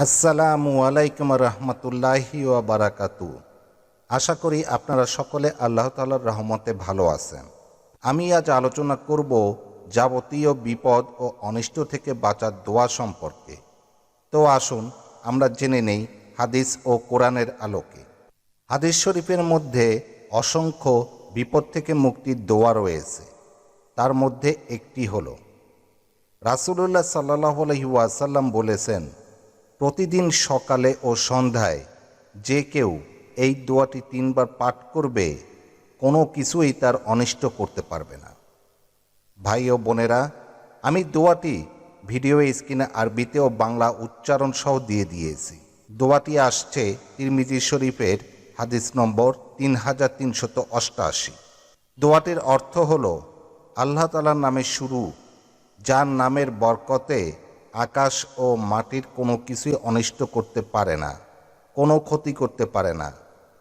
আসসালামু আলাইকুম রহমতুল্লাহি ওয়া বারাকাতু। আশা করি আপনারা সকলে আল্লাহ তাআলার রহমতে ভালো আছেন। আমি আজ আলোচনা করব যাবতীয় বিপদ ও অনিষ্ট থেকে বাঁচার দোয়া সম্পর্কে। তো আসুন আমরা জেনে নেই হাদিস ও কোরআনের আলোকে। হাদিস শরীফের মধ্যে অসংখ্য বিপদ থেকে মুক্তির দোয়া রয়েছে। তার মধ্যে একটি হলো রাসূলুল্লাহ সাল্লাল্লাহু আলাইহি ওয়াসাল্লাম বলেছেন, প্রতিদিন সকালে ও সন্ধ্যায় যে কেউ এই দোয়াটি 3 বার পাঠ করবে, কোনো কিছুই তার অনিষ্ট করতে পারবে না। ভাই ও বোনেরা, আমি দোয়াটি ভিডিও স্ক্রিনে আরবিতে ও বাংলা উচ্চারণ সহ দিয়ে দিয়েছি। দোয়াটি আসছে তিরমিজি শরীফের হাদিস নম্বর 3388। দোয়াটির অর্থ হলো, আল্লাহ তাআলার নামে শুরু, যার নামের বরকতে আকাশ ও মাটির কোনো কিছুই অনিষ্ট করতে পারে না, কোনো ক্ষতি করতে পারে না।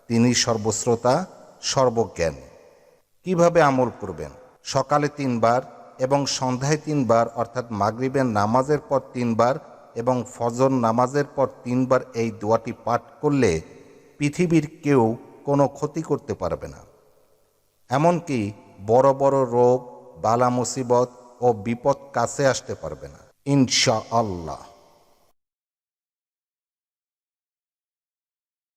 তিনি সর্বশ্রোতা, সর্বজ্ঞানী। কিভাবে আমল করবেন? সকালে 3 বার এবং সন্ধ্যায় 3 বার, অর্থাৎ মাগরিবের নামাজের পর 3 বার এবং ফজর নামাজের পর 3 বার এই দোয়াটি পাঠ করলে পৃথিবীর কেউ কোনো ক্ষতি করতে পারবে না। এমনকি বড় বড় রোগ, বালা মুসিবত ও বিপদ কাছে আসতে পারবে না, ইনশাআল্লাহ।